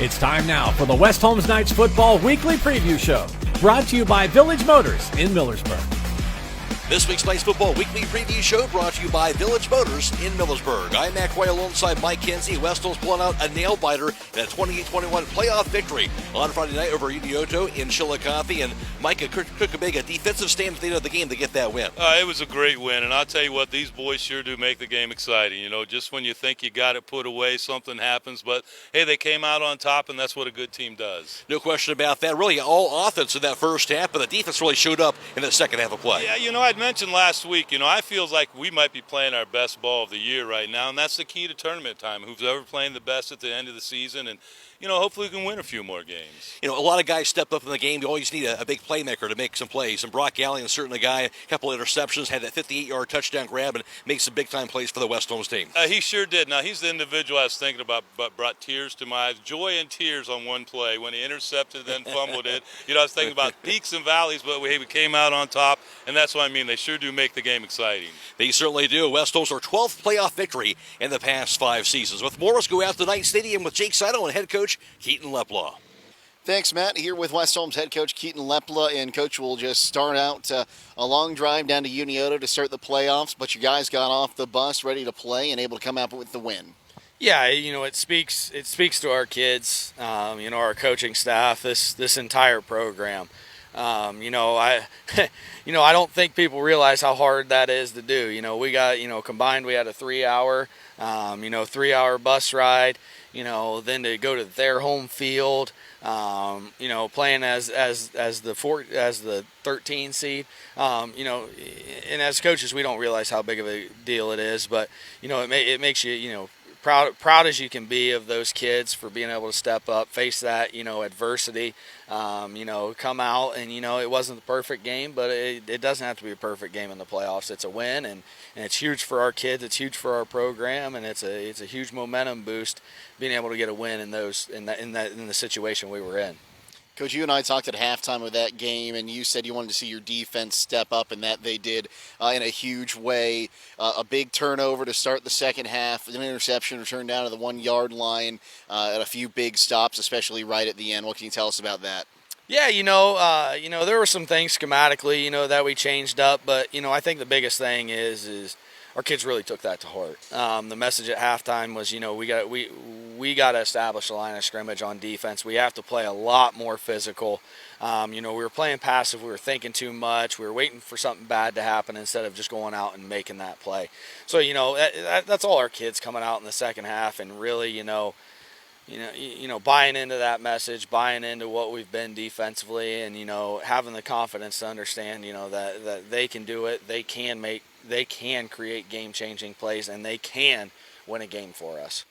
It's time now for the West Holmes Knights Football Weekly Preview Show, brought to you by Village Motors in Millersburg. This week's Knights Football Weekly Preview Show brought to you by Village Motors in Millersburg. I'm Matt Quay alongside Mike Kinsey. West Holmes pulling out a nail-biter in a 28-21 playoff victory on Friday night over Idioto in Chillicothe. And Mike took a big defensive stand at the end of the game to get that win. It was a great win, and I'll tell you what, these boys sure do make the game exciting. You know, just when you think you got it put away, something happens. But, hey, they came out on top, and that's what a good team does. No question about that. Really all offense in that first half, but the defense really showed up in the second half of play. Yeah, you know, I'd mentioned last week, I feel like we might be playing our best ball of the year right now, and that's the key to tournament time. Who's ever playing the best at the end of the season, and, hopefully we can win a few more games. A lot of guys stepped up in the game. You always need a big playmaker to make some plays, and Brock Gallion is certainly a guy, a couple of interceptions, had that 58-yard touchdown grab, and made some big-time plays for the West Holmes team. He sure did. Now, he's the individual I was thinking about, but brought tears to my eyes, joy and tears on one play when he intercepted and then fumbled it. I was thinking about peaks and valleys, but we came out on top, and that's what I mean. They sure do make the game exciting. They certainly do. West Holmes, our 12th playoff victory in the past 5 seasons. With more, let's go out to Knight Stadium with Jake Seidel and head coach Keaton Lepla. Thanks, Matt. Here with West Holmes head coach Keaton Lepla, and Coach will just start out a long drive down to Unioto to start the playoffs, but you guys got off the bus ready to play and able to come out with the win. Yeah, it speaks to our kids, our coaching staff, this entire program. I don't think people realize how hard that is to do. We got, combined, we had a 3-hour, 3-hour bus ride, then to go to their home field, playing as the 13 seed, and as coaches, we don't realize how big of a deal it is, but, it makes you, proud as you can be of those kids for being able to step up, face that, adversity, come out, and, it wasn't the perfect game, but it doesn't have to be a perfect game in the playoffs. It's a win, and it's huge for our kids. It's huge for our program, and it's a huge momentum boost being able to get a win in the situation we were in. Coach, you and I talked at halftime of that game, and you said you wanted to see your defense step up, and that they did in a huge way. A big turnover to start the second half, an interception returned down to the 1-yard line, and a few big stops, especially right at the end. What can you tell us about that? Yeah, there were some things schematically, that we changed up, but I think the biggest thing is our kids really took that to heart. The message at halftime was, we got to establish a line of scrimmage on defense. We have to play a lot more physical. We were playing passive. We were thinking too much. We were waiting for something bad to happen instead of just going out and making that play. So, that's all our kids coming out in the second half and really, buying into that message, buying into what we've been defensively, and having the confidence to understand that they can do it, they can create game-changing plays, and they can win a game for us.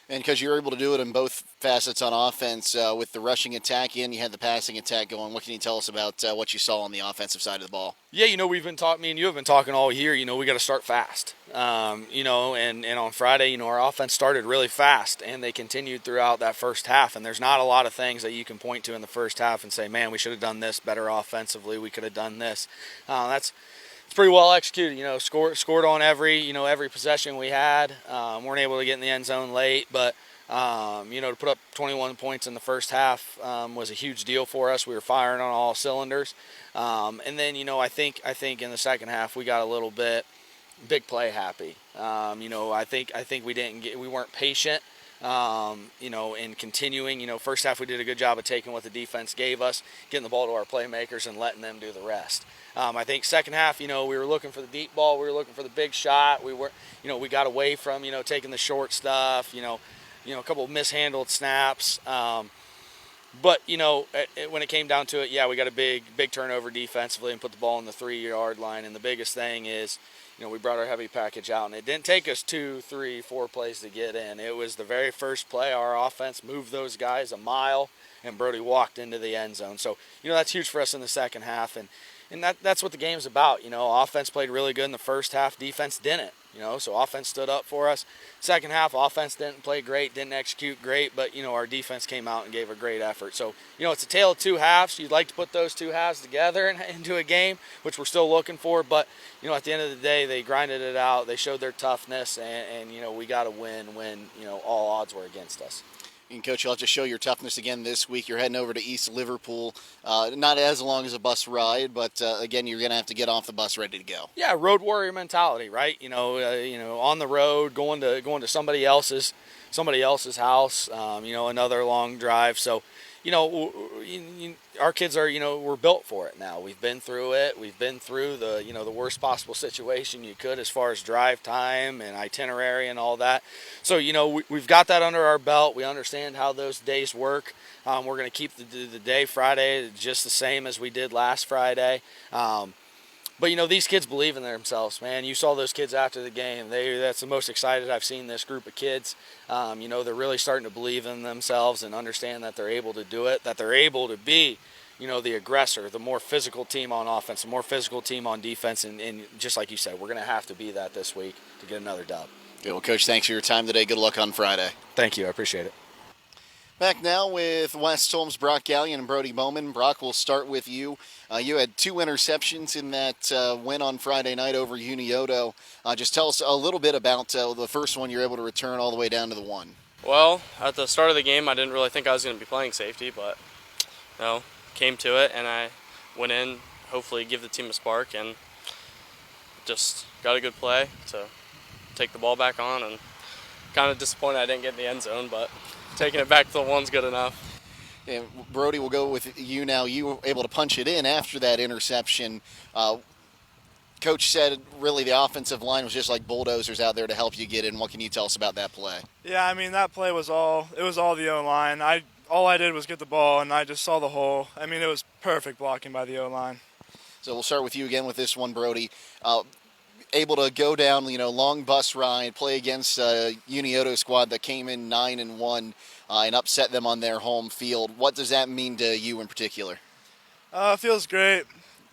And because you're able to do it in both facets on offense, with the rushing attack in, you had the passing attack going. What can you tell us about what you saw on the offensive side of the ball? Yeah, we've been talking. Me and you have been talking all year. We got to start fast. And on Friday, our offense started really fast, and they continued throughout that first half. And there's not a lot of things that you can point to in the first half and say, man, we should have done this better offensively. We could have done this. It's pretty well executed. Scored on every possession we had. Weren't able to get in the end zone late, but to put up 21 points in the first half was a huge deal for us. We were firing on all cylinders, and then I think in the second half we got a little bit big play happy. I think we weren't patient. In continuing, first half we did a good job of taking what the defense gave us, getting the ball to our playmakers and letting them do the rest. I think second half, we were looking for the deep ball, we were looking for the big shot. We were, we got away from, taking the short stuff, a couple of mishandled snaps. But, when it came down to it, we got a big turnover defensively and put the ball on the 3-yard line. And the biggest thing is, we brought our heavy package out, and it didn't take us 2, 3, 4 plays to get in. It was the very first play. Our offense moved those guys a mile, and Brody walked into the end zone. So, that's huge for us in the second half. And that's what the game's about. Offense played really good in the first half. Defense didn't. So offense stood up for us. Second half, offense didn't play great, didn't execute great, but, our defense came out and gave a great effort. So, it's a tale of two halves. You'd like to put those two halves together into a game, which we're still looking for. But, at the end of the day, they grinded it out. They showed their toughness, and we got to win when, all odds were against us. And Coach, you'll have to show your toughness again this week. You're heading over to East Liverpool. Not as long as a bus ride, but again, you're going to have to get off the bus ready to go. Yeah, road warrior mentality, right? On the road, going to somebody else's house. Another long drive. So, our kids are, we're built for it now. We've been through it. We've been through the worst possible situation you could as far as drive time and itinerary and all that. So, we've got that under our belt. We understand how those days work. We're going to keep the day Friday just the same as we did last Friday. But, these kids believe in themselves, man. You saw those kids after the game. That's the most excited I've seen this group of kids. They're really starting to believe in themselves and understand that they're able to do it, that they're able to be, the aggressor, the more physical team on offense, the more physical team on defense. And just like you said, we're going to have to be that this week to get another dub. Okay, well, Coach, thanks for your time today. Good luck on Friday. Thank you. I appreciate it. Back now with West Holmes, Brock Gallion and Brody Bowman. Brock, we'll start with you. You had 2 interceptions in that win on Friday night over Unioto. Just tell us a little bit about the first one you're able to return all the way down to the 1. Well, at the start of the game, I didn't really think I was going to be playing safety, but came to it, and I went in, hopefully give the team a spark, and just got a good play to take the ball back on, and kind of disappointed I didn't get in the end zone, but taking it back to the 1's good enough. And Brody, we'll go with you now. You were able to punch it in after that interception. Coach said really the offensive line was just like bulldozers out there to help you get in. What can you tell us about that play? Yeah, that play was all the O-line. All I did was get the ball, and I just saw the hole. It was perfect blocking by the O-line. So we'll start with you again with this one, Brody. Able to go down, long bus ride, play against a Unioto squad that came in 9-1 and upset them on their home field. What does that mean to you in particular? It feels great,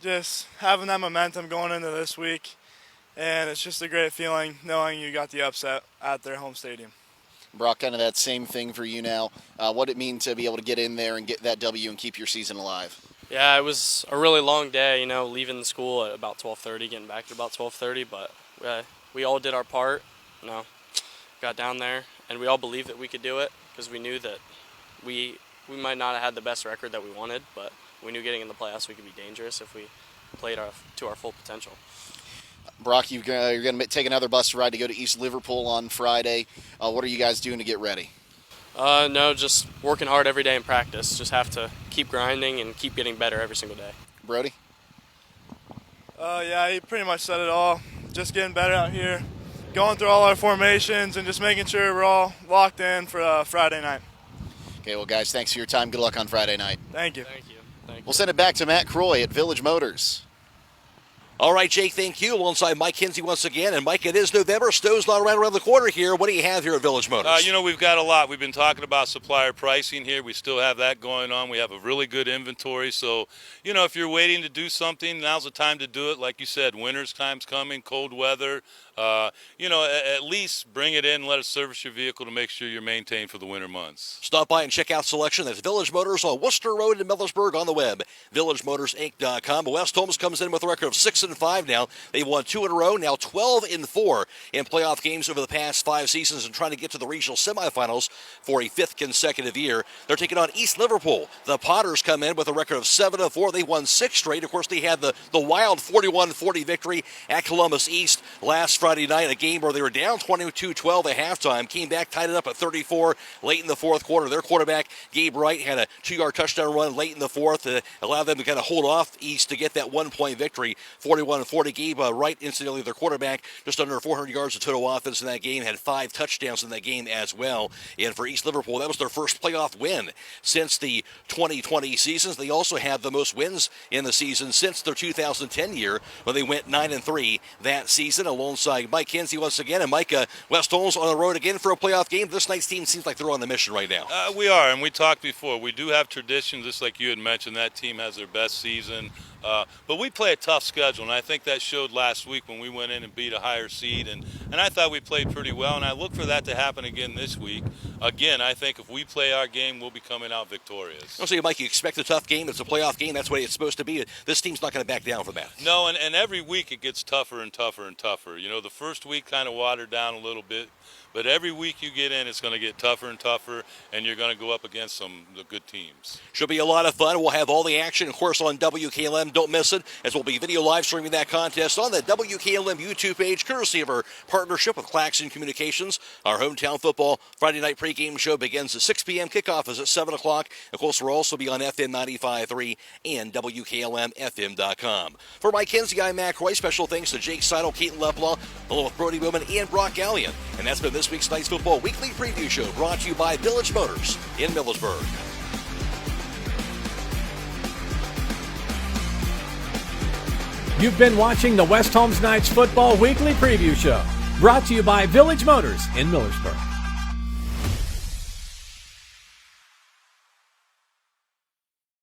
just having that momentum going into this week, and it's just a great feeling knowing you got the upset at their home stadium. Brock, kind of that same thing for you now. What it mean to be able to get in there and get that W and keep your season alive? Yeah, it was a really long day, leaving the school at about 12:30, getting back at about 12:30, but we all did our part, got down there, and we all believed that we could do it because we knew that we might not have had the best record that we wanted, but we knew getting in the playoffs we could be dangerous if we played to our full potential. Brock, you're going to take another bus ride to go to East Liverpool on Friday. What are you guys doing to get ready? No, just working hard every day in practice. Just have to keep grinding and keep getting better every single day. Brody? Yeah, he pretty much said it all. Just getting better out here, going through all our formations, and just making sure we're all locked in for Friday night. Okay, well, guys, thanks for your time. Good luck on Friday night. Thank you. Thank you. We'll send it back to Matt Croy at Village Motors. All right, Jake, thank you. Alongside Mike Kinsey once again. And, Mike, it is November. Snow's not around the corner here. What do you have here at Village Motors? We've got a lot. We've been talking about supplier pricing here. We still have that going on. We have a really good inventory. So, if you're waiting to do something, now's the time to do it. Like you said, winter's time's coming, cold weather. At least bring it in and let us service your vehicle to make sure you're maintained for the winter months. Stop by and check out selection. That's Village Motors on Worcester Road in Millersburg on the web, villagemotorsinc.com. West Holmes comes in with a record of 6-5 now. They've won 2 in a row, now 12-4 in playoff games over the past 5 seasons and trying to get to the regional semifinals for a 5th consecutive year. They're taking on East Liverpool. The Potters come in with a record of 7-4. They won 6 straight. Of course, they had the wild 41-40 victory at Columbus East last Friday night, a game where they were down 22-12 at halftime, came back, tied it up at 34 late in the fourth quarter. Their quarterback, Gabe Wright, had a 2-yard touchdown run late in the fourth, allowed them to kind of hold off East to get that 1-point victory, 41-40. Gabe Wright, incidentally, their quarterback, just under 400 yards of total offense in that game, had 5 touchdowns in that game as well. And for East Liverpool, that was their first playoff win since the 2020 seasons. They also have the most wins in the season since their 2010 year when they went 9-3 that season, alongside Mike Kinsey once again. And Mike, West Holmes on the road again for a playoff game. This night's team seems like they're on the mission right now. We are, and we talked before. We do have traditions, just like you had mentioned. That team has their best season. But we play a tough schedule, and I think that showed last week when we went in and beat a higher seed. And I thought we played pretty well, and I look for that to happen again this week. Again, I think if we play our game, we'll be coming out victorious. I'll say, Mike, you expect a tough game. It's a playoff game. That's what it's supposed to be. This team's not going to back down from that. No, and every week it gets tougher and tougher and tougher. The first week kind of watered down a little bit. But every week you get in, it's going to get tougher and tougher, and you're going to go up against the good teams. Should be a lot of fun. We'll have all the action, of course, on WKLM. Don't miss it, as we'll be video live streaming that contest on the WKLM YouTube page, courtesy of our partnership with Claxon Communications. Our hometown football Friday night pregame show begins at 6 p.m. Kickoff is at 7 o'clock. Of course, we'll also be on FM 95.3 and WKLM-FM.com. For Mike Kinsey, I'm Mac Roy. Special thanks to Jake Seidel, Keaton Leplaw, along with Brody Bowman and Brock Gallion. And that's been this week's Knights Football Weekly Preview Show, brought to you by Village Motors in Millersburg. You've been watching the West Holmes Knights Football Weekly Preview Show, brought to you by Village Motors in Millersburg.